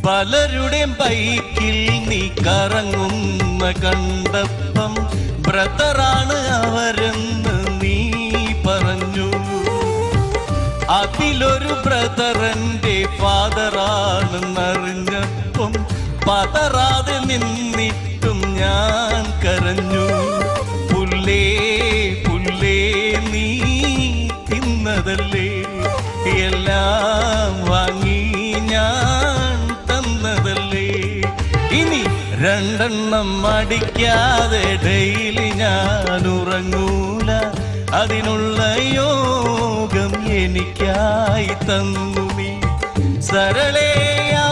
പലരുടെയും ബൈക്കിൽ നീ കറങ്ങുന്ന കണ്ടപ്പം ബ്രദറാണ് അവരെന്ന് നീ പറഞ്ഞു. അതിലൊരു ബ്രദറിന്റെ ഫാദറാണെന്നറിഞ്ഞപ്പം പതറാതെ നിന്നിട്ടും ഞാൻ കരഞ്ഞു. പുല്ലേ പുല്ലേ നീ തിന്നതല്ലേ, എല്ലാം വാങ്ങി ഞാൻ തന്നതല്ലേ. ഇനി രണ്ടെണ്ണം അടിക്കാതെ ഡെയിലി ഞാൻ ഉറങ്ങൂല, അതിനുള്ള യോഗം എനിക്കായി തന്നു നീ. സരളേയാ